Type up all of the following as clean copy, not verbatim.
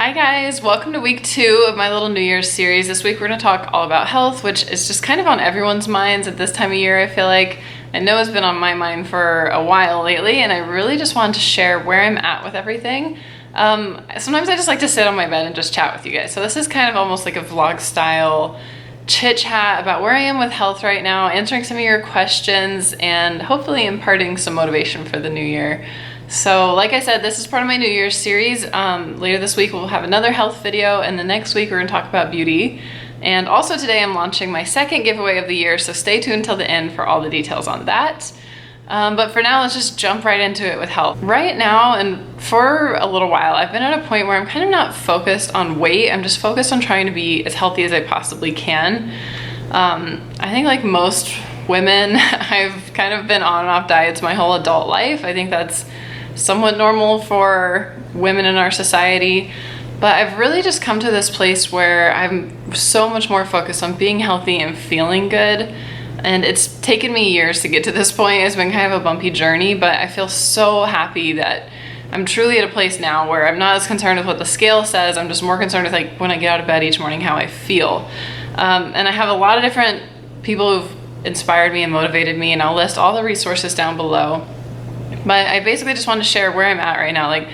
Hi guys, welcome to week 2 of my little New Year's series. This week we're going to talk all about health, which is just kind of on everyone's minds at this time of year. I feel like I know it's been on my mind for a while lately, and I really just wanted to share where I'm at with everything. Sometimes I just like to sit on my bed and just chat with you guys. So this is kind of almost like a vlog style chit chat about where I am with health right now, answering some of your questions, and hopefully imparting some motivation for the new year. So like I said, this is part of my New Year's series. Later this week we'll have another health video, and the next week we're going to talk about beauty. And also today I'm launching my second giveaway of the year, so stay tuned till the end for all the details on that. But for now, let's just jump right into it with health. Right now, and for a little while, I've been at a point where I'm kind of not focused on weight. I'm just focused on trying to be as healthy as I possibly can. I think like most women, I've kind of been on and off diets my whole adult life. I think that's somewhat normal for women in our society, but I've really just come to this place where I'm so much more focused on being healthy and feeling good. And it's taken me years to get to this point. It's been kind of a bumpy journey, but I feel so happy that I'm truly at a place now where I'm not as concerned with what the scale says. I'm just more concerned with like when I get out of bed each morning, how I feel. And I have a lot of different people who've inspired me and motivated me, and I'll list all the resources down below. But I basically just want to share where I'm at right now. Like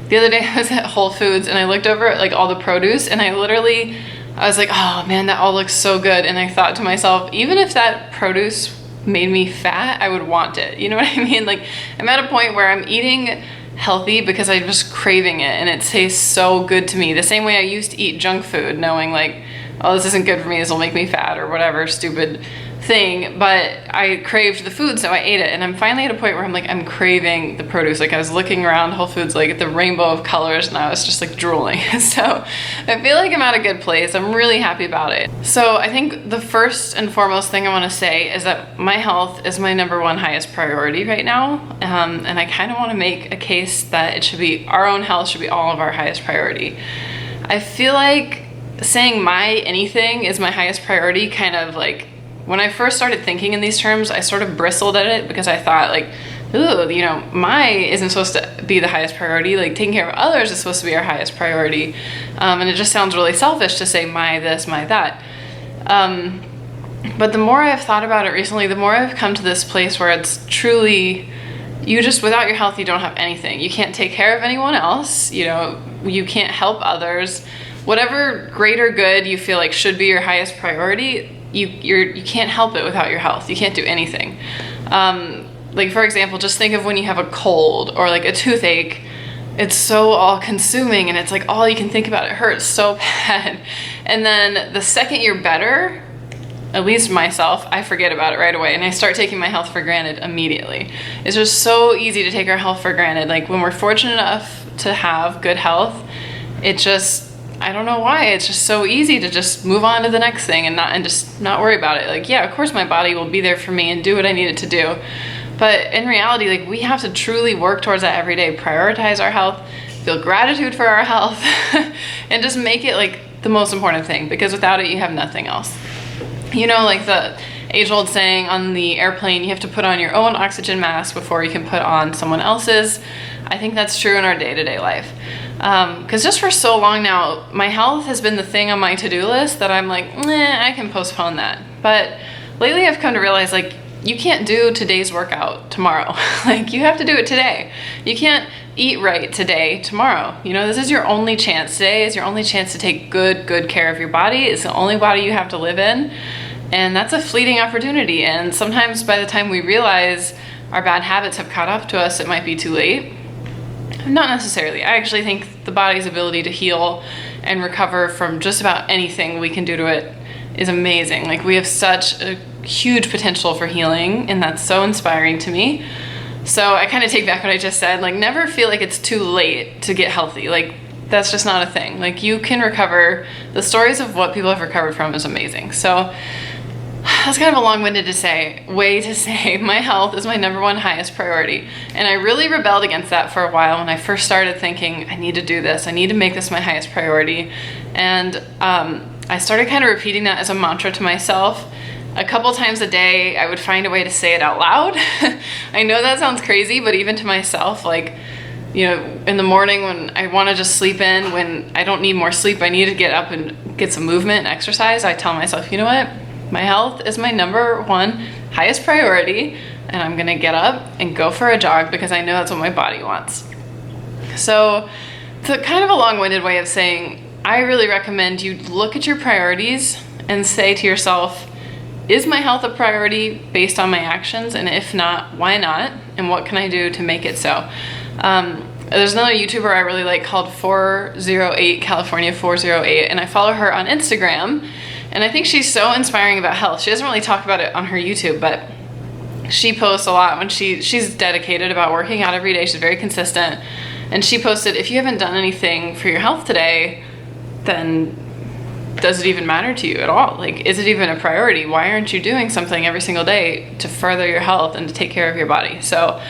the other day I was at Whole Foods and I looked over at like all the produce, and I was like, oh man, that all looks so good. And I thought to myself, even if that produce made me fat, I would want it. You know what I mean? Like I'm at a point where I'm eating healthy because I'm just craving it and it tastes so good to me. The same way I used to eat junk food knowing like, oh, this isn't good for me, this will make me fat or whatever stupid thing, but I craved the food, so I ate it. And I'm finally at a point where I'm craving the produce. Like I was looking around Whole Foods like at the rainbow of colors, and I was just like drooling. So I feel like I'm at a good place. I'm really happy about it. So I think the first and foremost thing I want to say is that my health is my #1 highest priority right now, and I kind of want to make a case that it should be our own health should be all of our highest priority. I feel like saying my anything is my highest priority kind of like, when I first started thinking in these terms, I sort of bristled at it because I thought like, ooh, you know, my isn't supposed to be the highest priority. Like taking care of others is supposed to be our highest priority. And it just sounds really selfish to say my this, my that. But the more I've thought about it recently, the more I've come to this place where it's truly, you just, without your health, you don't have anything. You can't take care of anyone else. You know, you can't help others. Whatever greater good you feel like should be your highest priority, you can't help it without your health. You can't do anything. Like for example, just think of when you have a cold or like a toothache. It's so all consuming and it's like all you can think about. It hurts so bad. And then the second you're better, at least myself, I forget about it right away and I start taking my health for granted immediately. It's just so easy to take our health for granted. Like when we're fortunate enough to have good health, it just, I don't know why, it's just so easy to just move on to the next thing and just not worry about it. Like, yeah, of course my body will be there for me and do what I need it to do. But in reality, like we have to truly work towards that every day, prioritize our health, feel gratitude for our health, and just make it like the most important thing, because without it, you have nothing else. You know, like the age-old saying on the airplane, you have to put on your own oxygen mask before you can put on someone else's. I think that's true in our day-to-day life. Because just for so long now, my health has been the thing on my to-do list that I'm like, I can postpone that. But lately I've come to realize like, you can't do today's workout tomorrow. Like you have to do it today. You can't eat right today, tomorrow. You know, this is your only chance. Today is your only chance to take good care of your body. It's the only body you have to live in. And that's a fleeting opportunity. And sometimes by the time we realize our bad habits have caught up to us, it might be too late. Not necessarily. I actually think the body's ability to heal and recover from just about anything we can do to it is amazing. Like we have such a huge potential for healing, and that's so inspiring to me. So I kind of take back what I just said, like never feel like it's too late to get healthy. Like that's just not a thing. Like you can recover. The stories of what people have recovered from is amazing. So that's kind of a long-winded way to say my health is my #1 highest priority. And I really rebelled against that for a while when I first started thinking, I need to do this. I need to make this my highest priority. And I started kind of repeating that as a mantra to myself. A couple times a day, I would find a way to say it out loud. I know that sounds crazy, but even to myself, like, you know, in the morning when I want to just sleep in, when I don't need more sleep, I need to get up and get some movement and exercise, I tell myself, you know what? My health is my number one highest priority, and I'm gonna get up and go for a jog because I know that's what my body wants. So it's a kind of a long-winded way of saying, I really recommend you look at your priorities and say to yourself, is my health a priority based on my actions? And if not, why not? And what can I do to make it so? There's another YouTuber I really like called 408, California 408, and I follow her on Instagram. And I think she's so inspiring about health. She doesn't really talk about it on her YouTube, but she posts a lot when she's dedicated about working out every day. She's very consistent. And she posted, if you haven't done anything for your health today, then does it even matter to you at all? Like, is it even a priority? Why aren't you doing something every single day to further your health and to take care of your body? So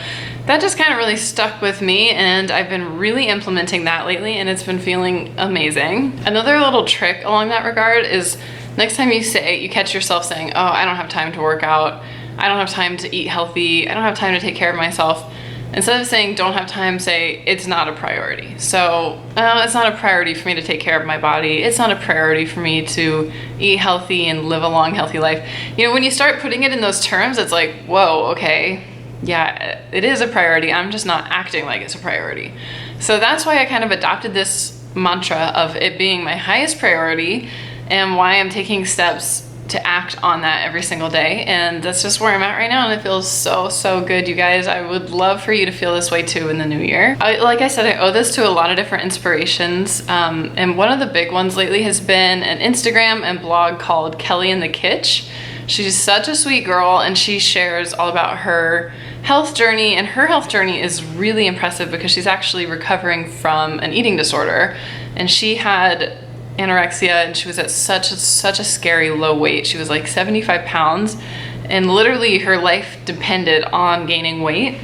that just kind of really stuck with me, and I've been really implementing that lately, and it's been feeling amazing. Another little trick along that regard is next time you catch yourself saying, oh, I don't have time to work out, I don't have time to eat healthy, I don't have time to take care of myself, instead of saying don't have time, say it's not a priority. So it's not a priority for me to take care of my body. It's not a priority for me to eat healthy and live a long, healthy life. You know, when you start putting it in those terms, it's like, whoa, okay, yeah, it is a priority. I'm just not acting like it's a priority. So that's why I kind of adopted this mantra of it being my highest priority, and why I'm taking steps to act on that every single day. And that's just where I'm at right now, and it feels so, so good, you guys. I would love for you to feel this way too in the new year. Like I said, I owe this to a lot of different inspirations, and one of the big ones lately has been an Instagram and blog called Kelly in the Kitsch. She's such a sweet girl, and she shares all about her health journey, and her health journey is really impressive because she's actually recovering from an eating disorder, and she had anorexia, and she was at such a scary low weight. She was like 75 pounds, and literally her life depended on gaining weight.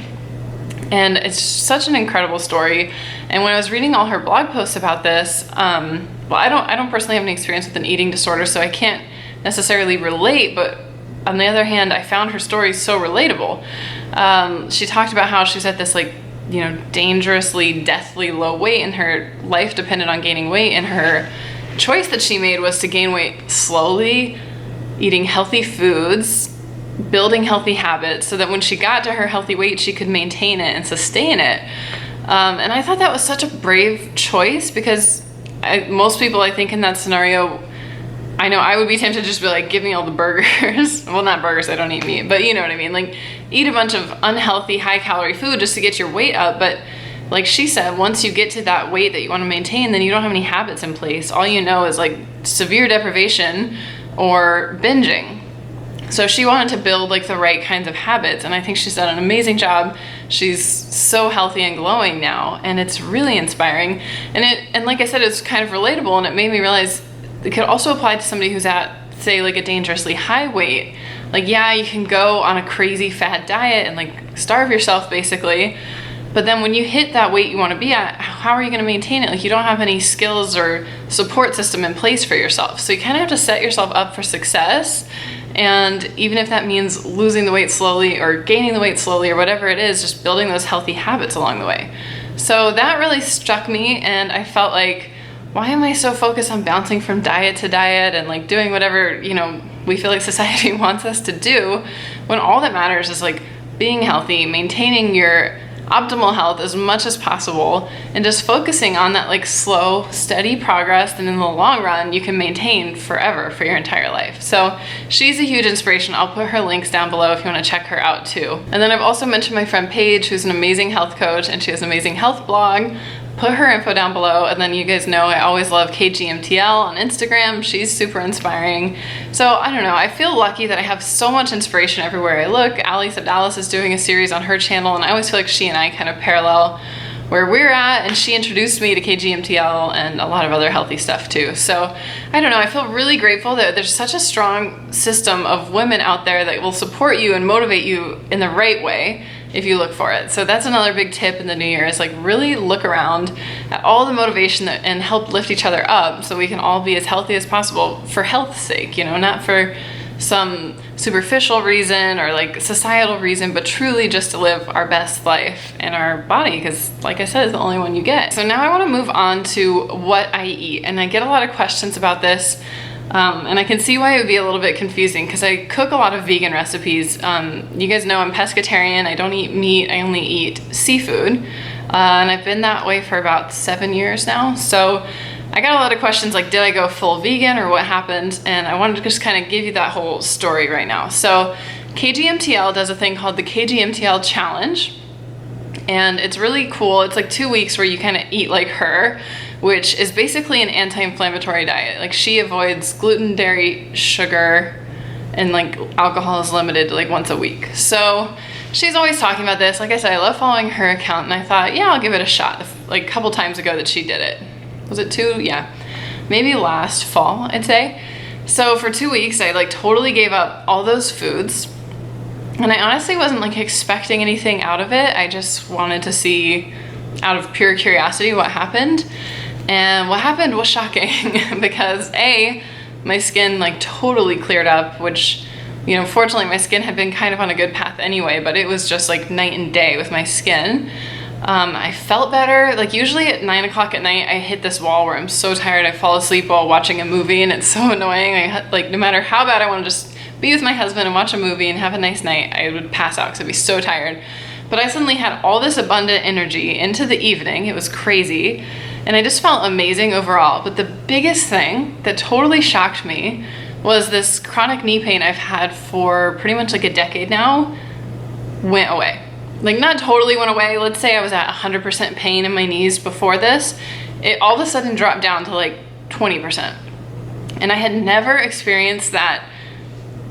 And it's such an incredible story. And when I was reading all her blog posts about this, well, I don't personally have any experience with an eating disorder, so I can't necessarily relate, but on the other hand, I found her story so relatable. She talked about how she's at this, like, you know, dangerously, deathly low weight, and her life depended on gaining weight, and her choice that she made was to gain weight slowly, eating healthy foods, building healthy habits, so that when she got to her healthy weight, she could maintain it and sustain it. And I thought that was such a brave choice, because most people, I think, in that scenario, I know I would be tempted to just be like, give me all the burgers. Well, not burgers, I don't eat meat, but you know what I mean. Like, eat a bunch of unhealthy, high-calorie food just to get your weight up. But like she said, once you get to that weight that you want to maintain, then you don't have any habits in place. All you know is like severe deprivation or binging. So she wanted to build like the right kinds of habits, and I think she's done an amazing job. She's so healthy and glowing now, and it's really inspiring. And like I said, it's kind of relatable, and it made me realize it could also apply to somebody who's at, say, like a dangerously high weight. Like, yeah, you can go on a crazy fad diet and like starve yourself basically, but then when you hit that weight you want to be at, how are you going to maintain it? Like, you don't have any skills or support system in place for yourself. So you kind of have to set yourself up for success. And even if that means losing the weight slowly or gaining the weight slowly or whatever it is, just building those healthy habits along the way. So that really struck me, and I felt like, why am I so focused on bouncing from diet to diet and like doing whatever, you know, we feel like society wants us to do, when all that matters is like being healthy, maintaining your optimal health as much as possible, and just focusing on that like slow, steady progress, and in the long run you can maintain forever for your entire life. So she's a huge inspiration. I'll put her links down below if you want to check her out too. And then I've also mentioned my friend Paige, who's an amazing health coach, and she has an amazing health blog. Put her info down below. And then you guys know I always love KGMTL on Instagram. She's super inspiring. So I don't know, I feel lucky that I have so much inspiration everywhere I look. Ali Sabdalis is doing a series on her channel, and I always feel like she and I kind of parallel where we're at, and she introduced me to KGMTL and a lot of other healthy stuff too. So I don't know, I feel really grateful that there's such a strong system of women out there that will support you and motivate you in the right way if you look for it. So that's another big tip in the new year, is like really look around at all the motivation and help lift each other up so we can all be as healthy as possible for health's sake, you know, not for some superficial reason or like societal reason, but truly just to live our best life in our body, because like I said, it's the only one you get. So now I want to move on to what I eat, and I get a lot of questions about this. And I can see why it would be a little bit confusing because I cook a lot of vegan recipes. You guys know I'm pescatarian. I don't eat meat. I only eat seafood. And I've been that way for about 7 years now. So I got a lot of questions like, did I go full vegan or what happened? And I wanted to just kind of give you that whole story right now. So KGMTL does a thing called the KGMTL Challenge. And it's really cool. It's like 2 weeks where you kind of eat like her, which is basically an anti-inflammatory diet. Like she avoids gluten, dairy, sugar, and like alcohol is limited to like once a week. So she's always talking about this. Like I said, I love following her account, and I thought, yeah, I'll give it a shot. Like a couple times ago that she did it. Was it 2? Yeah, maybe last fall, I'd say. So for 2 weeks, I like totally gave up all those foods. And I honestly wasn't like expecting anything out of it. I just wanted to see, out of pure curiosity, what happened. And what happened was shocking because A, my skin like totally cleared up, which, you know, fortunately my skin had been kind of on a good path anyway, but it was just like night and day with my skin. I felt better. Like usually at 9 o'clock at night, I hit this wall where I'm so tired I fall asleep while watching a movie, and it's so annoying. Like no matter how bad I want to just be with my husband and watch a movie and have a nice night, I would pass out because I'd be so tired. But I suddenly had all this abundant energy into the evening. It was crazy. And I just felt amazing overall. But the biggest thing that totally shocked me was this chronic knee pain I've had for pretty much like a decade now went away. Like not totally went away. Let's say I was at 100% pain in my knees before this. It all of a sudden dropped down to like 20%. And I had never experienced that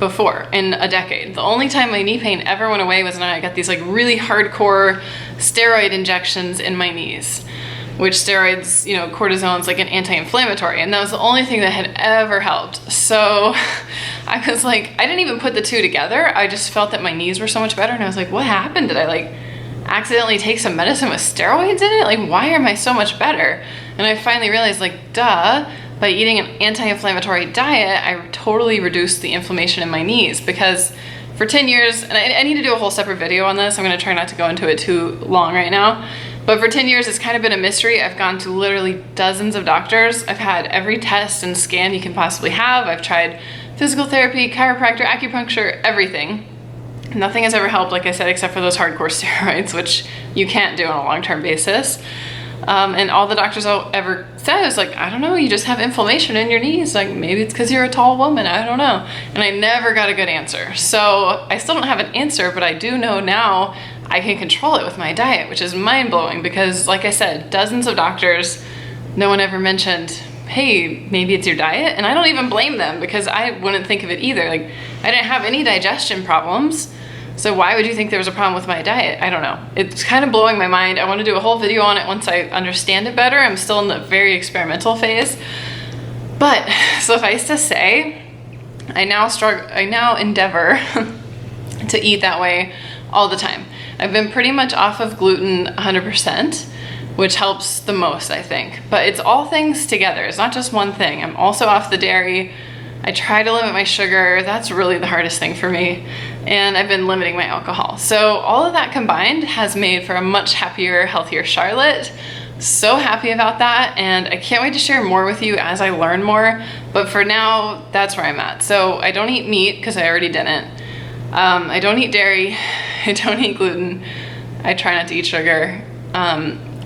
before in a decade. The only time my knee pain ever went away was when I got these like really hardcore steroid injections in my knees, which steroids, you know, cortisone's like an anti-inflammatory, and that was the only thing that had ever helped. So I was like, I didn't even put the two together. I just felt that my knees were so much better, and I was like, what happened? Did I like accidentally take some medicine with steroids in it? Like, why am I so much better? And I finally realized, like, duh, by eating an anti-inflammatory diet, I totally reduced the inflammation in my knees, because for 10 years, and I need to do a whole separate video on this. I'm gonna try not to go into it too long right now. But for 10 years, it's kind of been a mystery. I've gone to literally dozens of doctors. I've had every test and scan you can possibly have. I've tried physical therapy, chiropractor, acupuncture, everything. Nothing has ever helped, like I said, except for those hardcore steroids, which you can't do on a long-term basis. And all the doctors ever said is like, I don't know, you just have inflammation in your knees. Like maybe it's because you're a tall woman, I don't know. And I never got a good answer. So I still don't have an answer, but I do know now I can control it with my diet, which is mind-blowing because like I said, dozens of doctors, no one ever mentioned, hey, maybe it's your diet. And I don't even blame them because I wouldn't think of it either. Like I didn't have any digestion problems. So why would you think there was a problem with my diet? I don't know. It's kind of blowing my mind. I want to do a whole video on it once I understand it better. I'm still in the very experimental phase. But suffice to say, I now endeavor to eat that way all the time. I've been pretty much off of gluten 100%, which helps the most, I think. But it's all things together. It's not just one thing. I'm also off the dairy. I try to limit my sugar. That's really the hardest thing for me. And I've been limiting my alcohol. So all of that combined has made for a much happier, healthier Charlotte. So happy about that. And I can't wait to share more with you as I learn more. But for now, that's where I'm at. So I don't eat meat because I already didn't. I don't eat dairy. I don't eat gluten. I try not to eat sugar.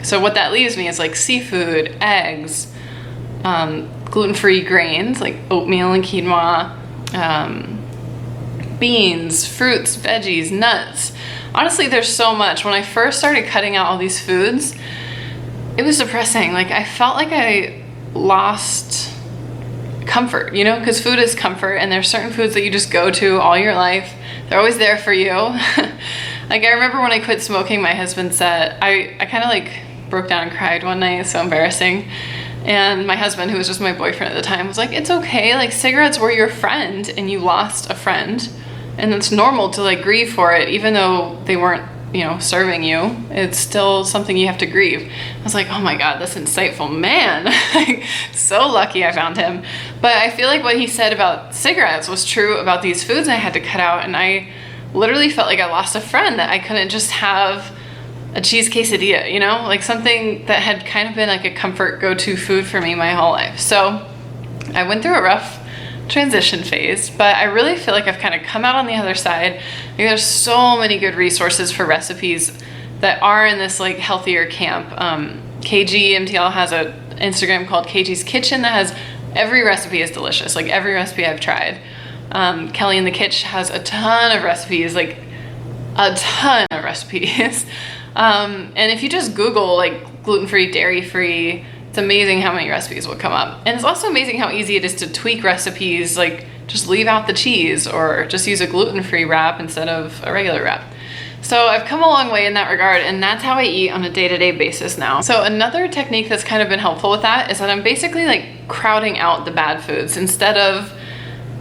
So what that leaves me is like seafood, eggs, gluten-free grains like oatmeal and quinoa, beans, fruits, veggies, nuts. Honestly, there's so much. When I first started cutting out all these foods, it was depressing. Like I felt like I lost comfort, you know, because food is comfort, and there's certain foods that you just go to all your life. They're always there for you. Like I remember when I quit smoking, my husband said, I kind of like broke down and cried one night. It's so embarrassing. And my husband, who was just my boyfriend at the time, was like, it's okay. Like cigarettes were your friend and you lost a friend. And it's normal to like grieve for it, even though they weren't, you know, serving you. It's still something you have to grieve. I was like, oh my God, this insightful man. Like, so lucky I found him. But I feel like what he said about cigarettes was true about these foods I had to cut out, and I literally felt like I lost a friend, that I couldn't just have a cheese quesadilla, you know, like something that had kind of been like a comfort go-to food for me my whole life. So I went through a rough transition phase, but I really feel like I've kind of come out on the other side. Like, there's so many good resources for recipes that are in this like healthier camp. KG MTL has an Instagram called KG's Kitchen that has every recipe is delicious, like every recipe I've tried. Kelly in the Kitch has a ton of recipes, like a ton of recipes. And if you just Google like gluten-free, dairy-free, it's amazing how many recipes will come up. And it's also amazing how easy it is to tweak recipes, like just leave out the cheese or just use a gluten-free wrap instead of a regular wrap. So I've come a long way in that regard, and that's how I eat on a day-to-day basis now. So another technique that's kind of been helpful with that is that I'm basically like crowding out the bad foods. Instead of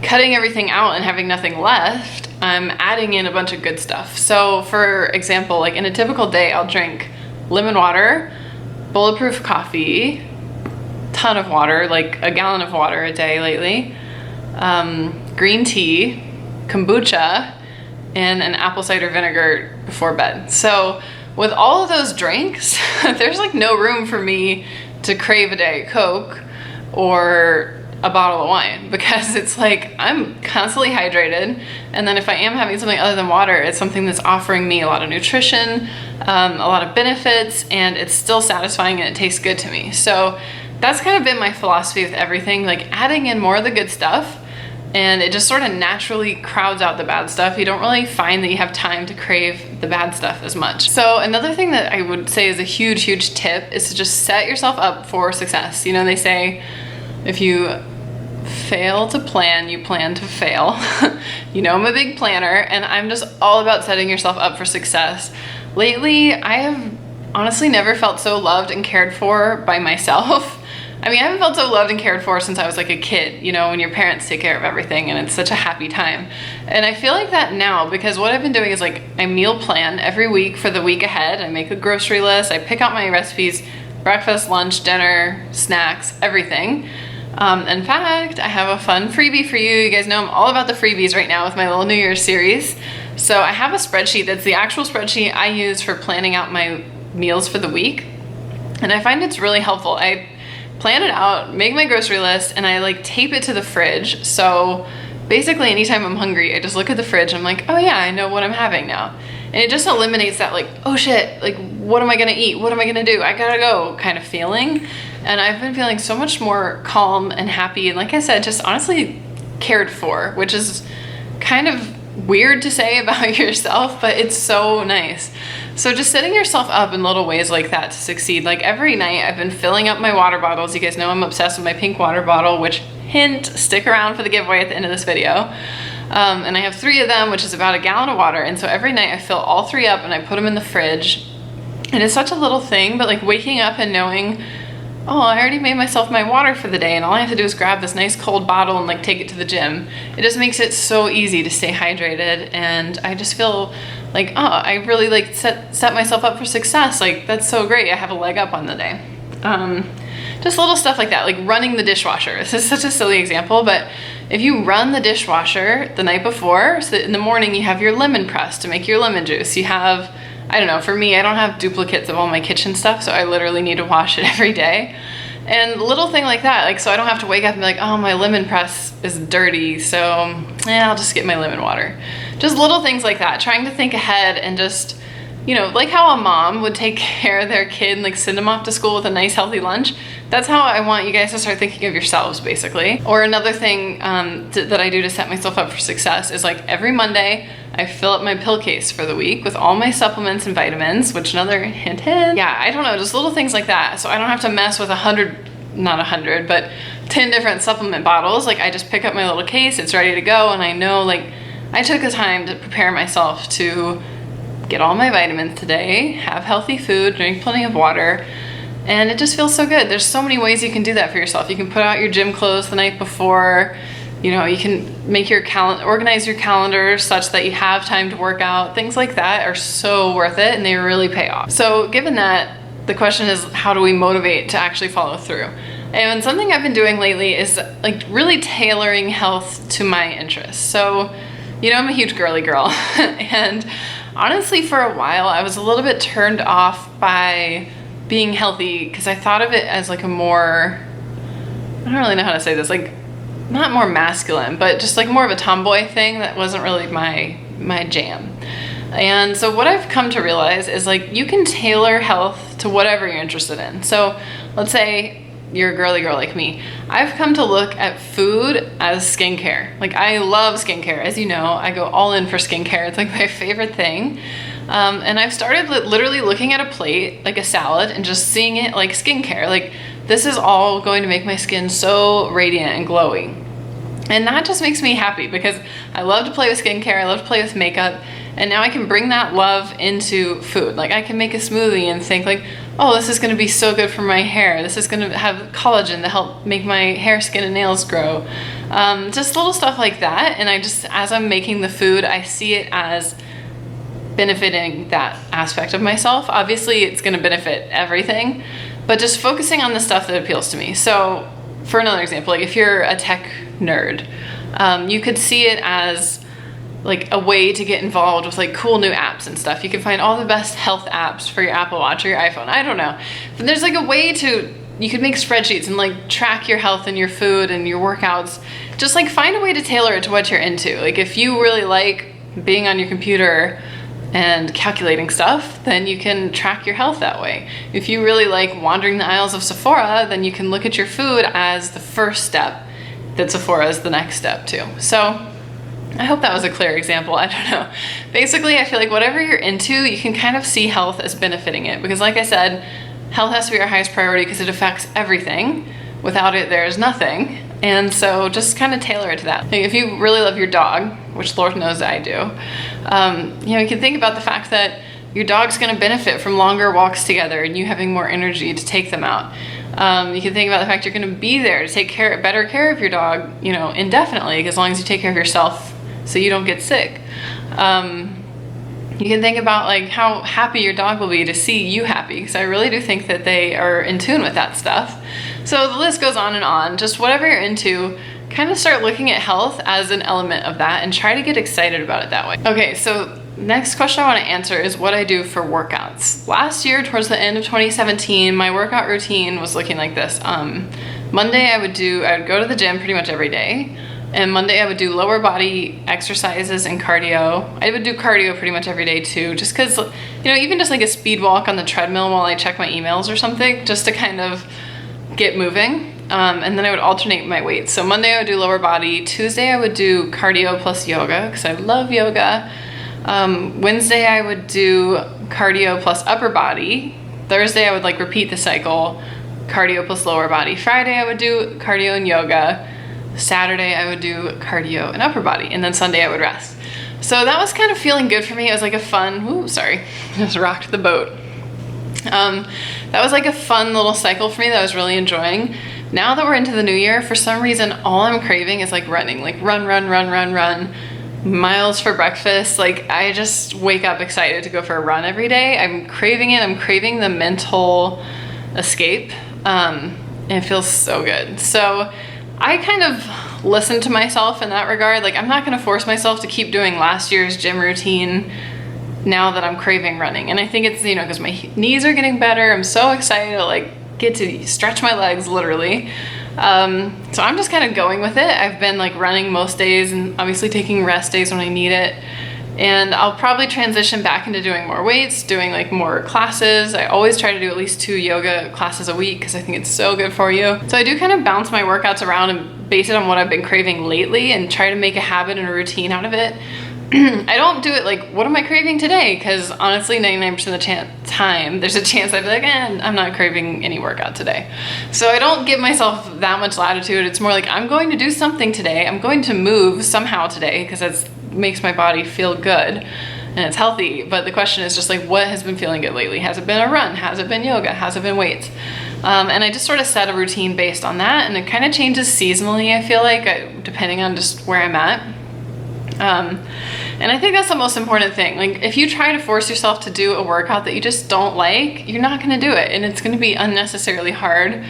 cutting everything out and having nothing left, I'm adding in a bunch of good stuff. So for example, like in a typical day, I'll drink lemon water, bulletproof coffee, ton of water, like a gallon of water a day lately, green tea, kombucha, and an apple cider vinegar before bed. So with all of those drinks, there's like no room for me to crave a Diet Coke or a bottle of wine, because it's like I'm constantly hydrated, and then if I am having something other than water, it's something that's offering me a lot of nutrition, a lot of benefits, and it's still satisfying and it tastes good to me. So that's kind of been my philosophy with everything, like adding in more of the good stuff, and it just sort of naturally crowds out the bad stuff. You don't really find that you have time to crave the bad stuff as much. So another thing that I would say is a huge tip is to just set yourself up for success. You know, they say if you fail to plan, you plan to fail. You know, I'm a big planner, and I'm just all about setting yourself up for success. Lately, I have honestly never felt so loved and cared for by myself. I mean, I haven't felt so loved and cared for since I was like a kid, you know, when your parents take care of everything and it's such a happy time. And I feel like that now, because what I've been doing is like I meal plan every week for the week ahead. I make a grocery list, I pick out my recipes, breakfast, lunch, dinner, snacks, everything. In fact, I have a fun freebie for you. You guys know I'm all about the freebies right now with my little New Year's series. So I have a spreadsheet that's the actual spreadsheet I use for planning out my meals for the week. And I find it's really helpful. I plan it out, make my grocery list, and I like tape it to the fridge. So basically anytime I'm hungry, I just look at the fridge and I'm like, oh yeah, I know what I'm having now. And it just eliminates that like, oh shit, like what am I gonna eat? What am I gonna do? I gotta go kind of feeling. And I've been feeling so much more calm and happy, and like I said, just honestly cared for, which is kind of weird to say about yourself, but it's so nice. So just setting yourself up in little ways like that to succeed. Like every night I've been filling up my water bottles. You guys know I'm obsessed with my pink water bottle, which hint, stick around for the giveaway at the end of this video. And I have 3 of them, which is about a gallon of water. And so every night I fill all 3 up and I put them in the fridge. And it's such a little thing, but like waking up and knowing, oh, I already made myself my water for the day, and all I have to do is grab this nice cold bottle and like take it to the gym. It just makes it so easy to stay hydrated, and I just feel like, oh, I really like set myself up for success. Like that's so great. I have a leg up on the day. Just little stuff like that, like running the dishwasher. This is such a silly example, but if you run the dishwasher the night before, so that in the morning you have your lemon press to make your lemon juice. You have, I don't know, for me, I don't have duplicates of all my kitchen stuff, so I literally need to wash it every day. And little thing like that, like so I don't have to wake up and be like, oh, my lemon press is dirty, so I'll just get my lemon water. Just little things like that, trying to think ahead and just, you know, like how a mom would take care of their kid and like send them off to school with a nice healthy lunch. That's how I want you guys to start thinking of yourselves, basically. Or another thing that I do to set myself up for success is like every Monday, I fill up my pill case for the week with all my supplements and vitamins, which another hint. Yeah, I don't know, just little things like that. So I don't have to mess with 10 different supplement bottles. Like I just pick up my little case, it's ready to go, and I know like I took the time to prepare myself to get all my vitamins today, have healthy food, drink plenty of water, and it just feels so good. There's so many ways you can do that for yourself. You can put out your gym clothes the night before, you know, you can make your organize your calendar such that you have time to work out. Things like that are so worth it, and they really pay off. So given that, the question is, how do we motivate to actually follow through? And something I've been doing lately is like really tailoring health to my interests. So, you know, I'm a huge girly girl and honestly for a while I was a little bit turned off by being healthy because I thought of it as like a more, I don't really know how to say this, like not more masculine, but just like more of a tomboy thing that wasn't really my jam. And so what I've come to realize is like you can tailor health to whatever you're interested in. So let's say you're a girly girl like me. I've come to look at food as skincare. Like I love skincare. As you know, I go all in for skincare. It's like my favorite thing. And I've started literally looking at a plate, like a salad, and just seeing it like skincare. Like this is all going to make my skin so radiant and glowing. And that just makes me happy because I love to play with skincare. I love to play with makeup. And now I can bring that love into food. Like I can make a smoothie and think like, oh, this is gonna be so good for my hair. This is gonna have collagen to help make my hair, skin, and nails grow. Just little stuff like that. And I just, as I'm making the food, I see it as benefiting that aspect of myself. Obviously it's gonna benefit everything, but just focusing on the stuff that appeals to me. So for another example, like if you're a tech nerd, you could see it as like a way to get involved with like cool new apps and stuff. You can find all the best health apps for your Apple Watch or your iPhone. I don't know. But there's like a way to, you could make spreadsheets and like track your health and your food and your workouts. Just like find a way to tailor it to what you're into. Like if you really like being on your computer and calculating stuff, then you can track your health that way. If you really like wandering the aisles of Sephora, then you can look at your food as the first step, that Sephora is the next step too. So I hope that was a clear example. I don't know. Basically, I feel like whatever you're into, you can kind of see health as benefiting it. Because like I said, health has to be our highest priority because it affects everything. Without it, there's nothing. And so just kind of tailor it to that. Like if you really love your dog, which Lord knows I do, you know, you can think about the fact that your dog's gonna benefit from longer walks together and you having more energy to take them out. You can think about the fact you're gonna be there to take better care of your dog, you know, indefinitely, as long as you take care of yourself so you don't get sick. You can think about like how happy your dog will be to see you happy, because I really do think that they are in tune with that stuff. So the list goes on and on. Just whatever you're into, kind of start looking at health as an element of that and try to get excited about it that way. Okay, so next question I want to answer is what I do for workouts. Last year, towards the end of 2017, my workout routine was looking like this. Monday I would go to the gym pretty much every day. And Monday I would do lower body exercises and cardio. I would do cardio pretty much every day too, just because, you know, even just like a speed walk on the treadmill while I check my emails or something, just to kind of get moving. And then I would alternate my weights. So Monday I would do lower body. Tuesday I would do cardio plus yoga, because I love yoga. Wednesday I would do cardio plus upper body. Thursday I would like repeat the cycle, cardio plus lower body. Friday I would do cardio and yoga. Saturday I would do cardio and upper body, and then Sunday I would rest. So that was kind of feeling good for me. It was like a fun, just rocked the boat. That was like a fun little cycle for me that I was really enjoying. Now that we're into the new year, for some reason, all I'm craving is like running, like run, miles for breakfast. Like I just wake up excited to go for a run every day. I'm craving it. I'm craving the mental escape. And it feels so good. So I kind of listen to myself in that regard. Like I'm not gonna force myself to keep doing last year's gym routine now that I'm craving running. And I think it's, you know, because my knees are getting better. I'm so excited to like get to stretch my legs literally. So I'm just kind of going with it. I've been like running most days and obviously taking rest days when I need it. And I'll probably transition back into doing more weights, doing like more classes. I always try to do at least 2 yoga classes a week because I think it's so good for you. So I do kind of bounce my workouts around and base it on what I've been craving lately and try to make a habit and a routine out of it. I don't do it like, what am I craving today? Because honestly, 99% of the time, there's a chance I'd be like, I'm not craving any workout today. So I don't give myself that much latitude. It's more like, I'm going to do something today. I'm going to move somehow today because that makes my body feel good and it's healthy. But the question is just like, what has been feeling good lately? Has it been a run? Has it been yoga? Has it been weights? And I just sort of set a routine based on that. And it kind of changes seasonally, I feel like, depending on just where I'm at. And I think that's the most important thing. Like if you try to force yourself to do a workout that you just don't like, you're not gonna do it and it's gonna be unnecessarily hard.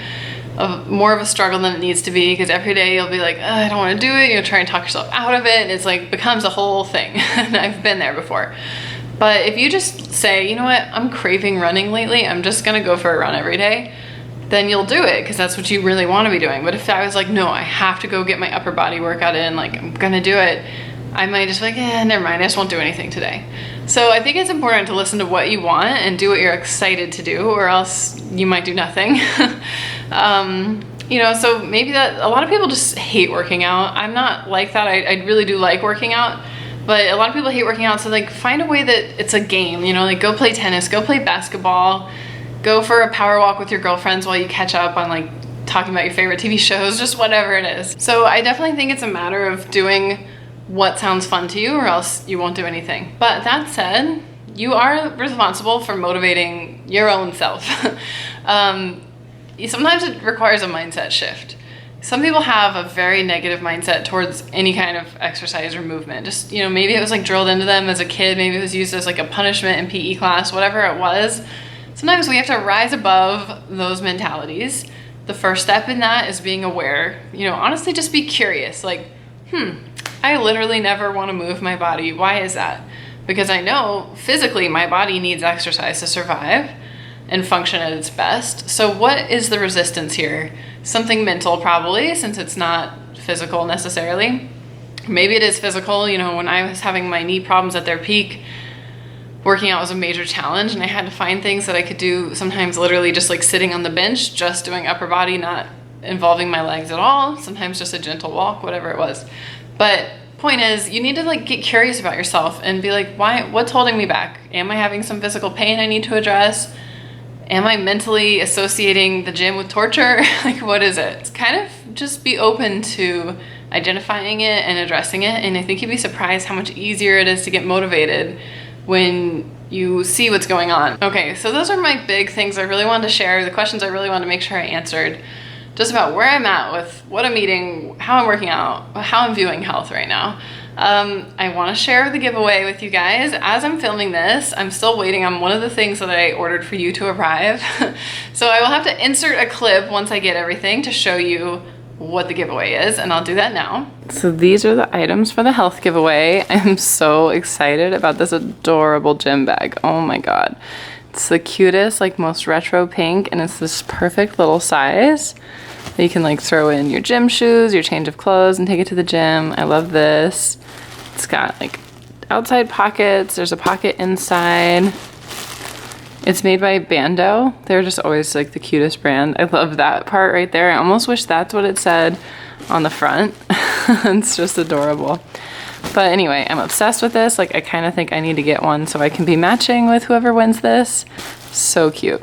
more of a struggle than it needs to be, because every day you'll be like, I don't want to do it. You'll try and talk yourself out of it, and it's like becomes a whole thing. And I've been there before. But if you just say, you know what, I'm craving running lately, I'm just gonna go for a run every day, then you'll do it because that's what you really want to be doing. But if I was like, no, I have to go get my upper body workout in, like I'm gonna do it, I might just be like, never mind, I just won't do anything today. So I think it's important to listen to what you want and do what you're excited to do, or else you might do nothing. You know, so maybe that a lot of people just hate working out. I'm not like that. I really do like working out. But a lot of people hate working out, so like find a way that it's a game, you know, like go play tennis, go play basketball, go for a power walk with your girlfriends while you catch up on like talking about your favorite TV shows, just whatever it is. So I definitely think it's a matter of doing what sounds fun to you, or else you won't do anything. But that said, you are responsible for motivating your own self. Sometimes it requires a mindset shift. Some people have a very negative mindset towards any kind of exercise or movement. Just, you know, maybe it was like drilled into them as a kid, maybe it was used as like a punishment in PE class, whatever it was. Sometimes we have to rise above those mentalities. The first step in that is being aware. You know, honestly, just be curious. Like, I literally never want to move my body. Why is that? Because I know physically my body needs exercise to survive and function at its best. So what is the resistance here? Something mental probably, since it's not physical necessarily. Maybe it is physical. You know, when I was having my knee problems at their peak, working out was a major challenge, and I had to find things that I could do, sometimes literally just like sitting on the bench, just doing upper body, not involving my legs at all, sometimes just a gentle walk, whatever it was. But point is, you need to like get curious about yourself and be like, what's holding me back? Am I having some physical pain I need to address? Am I mentally associating the gym with torture? Like, what is it? It's kind of just be open to identifying it and addressing it. And I think you'd be surprised how much easier it is to get motivated when you see what's going on. Okay, so those are my big things I really wanted to share, the questions I really wanted to make sure I answered, just about where I'm at with what I'm eating, how I'm working out, how I'm viewing health right now. I want to share the giveaway with you guys. As I'm filming this, I'm still waiting on one of the things that I ordered for you to arrive. So I will have to insert a clip once I get everything to show you what the giveaway is, and I'll do that now. So these are the items for the health giveaway. I'm so excited about this adorable gym bag. Oh my god. It's the cutest, like most retro pink, and it's this perfect little size that you can like throw in your gym shoes, your change of clothes, and take it to the gym. I love this. It's got like outside pockets. There's a pocket inside. It's made by Bando. They're just always like the cutest brand. I love that part right there. I almost wish that's what it said on the front. It's just adorable. But anyway, I'm obsessed with this. Like, I kind of think I need to get one so I can be matching with whoever wins this. So cute.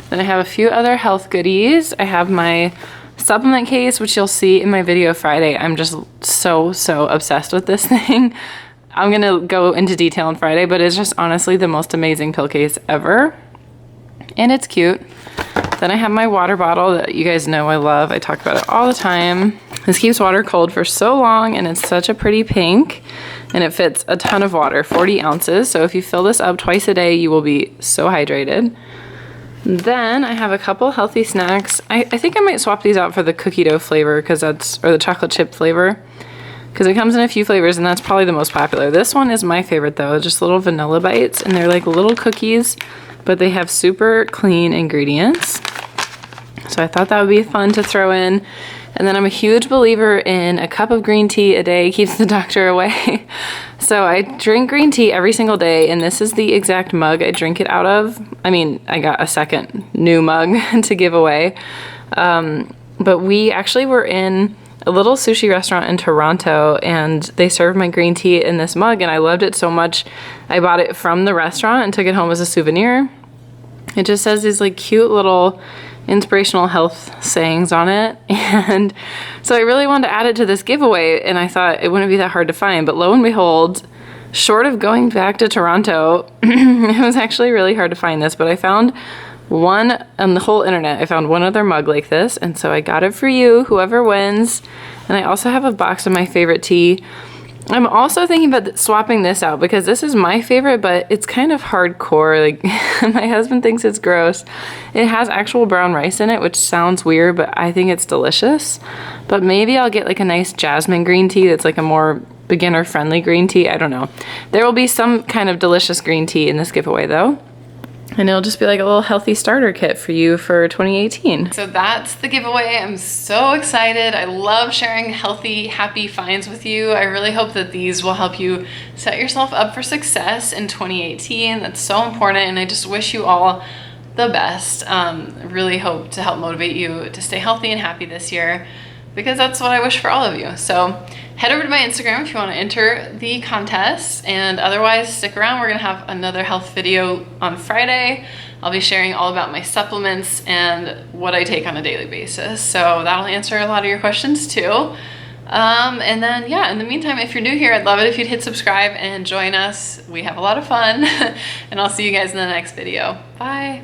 Then I have a few other health goodies. I have my supplement case, which you'll see in my video Friday. I'm just so obsessed with this thing. I'm gonna go into detail on Friday, but it's just honestly the most amazing pill case ever. And it's cute. Then I have my water bottle that you guys know I love. I talk about it all the time. This keeps water cold for so long, and it's such a pretty pink, and it fits a ton of water, 40 ounces. So if you fill this up twice a day, you will be so hydrated. Then I have a couple healthy snacks. I think I might swap these out for the cookie dough flavor, or the chocolate chip flavor, because it comes in a few flavors, and that's probably the most popular. This one is my favorite though, just little vanilla bites, and they're like little cookies, but they have super clean ingredients. So I thought that would be fun to throw in. And then I'm a huge believer in a cup of green tea a day keeps the doctor away. So I drink green tea every single day, and this is the exact mug I drink it out of. I mean, I got a second new mug to give away. But we actually were in a little sushi restaurant in Toronto, and they served my green tea in this mug, and I loved it so much. I bought it from the restaurant and took it home as a souvenir. It just says these like cute little inspirational health sayings on it, and so I really wanted to add it to this giveaway, and I thought it wouldn't be that hard to find, but lo and behold, short of going back to Toronto, it was actually really hard to find this, but I found one on the whole internet. I found one other mug like this, and so I got it for you, whoever wins. And I also have a box of my favorite tea. I'm also thinking about swapping this out because this is my favorite, but it's kind of hardcore. Like my husband thinks it's gross. It has actual brown rice in it, which sounds weird, but I think it's delicious. But maybe I'll get like a nice jasmine green tea that's like a more beginner friendly green tea. I don't know. There will be some kind of delicious green tea in this giveaway though. And it'll just be like a little healthy starter kit for you for 2018. So that's the giveaway. I'm so excited. I love sharing healthy, happy finds with you. I really hope that these will help you set yourself up for success in 2018. That's so important, and I just wish you all the best. Really hope to help motivate you to stay healthy and happy this year, because that's what I wish for all of you. So head over to my Instagram if you want to enter the contest, and otherwise stick around. We're gonna have another health video on Friday. I'll be sharing all about my supplements and what I take on a daily basis. So that'll answer a lot of your questions too. And then yeah, in the meantime, if you're new here, I'd love it if you'd hit subscribe and join us. We have a lot of fun and I'll see you guys in the next video. Bye.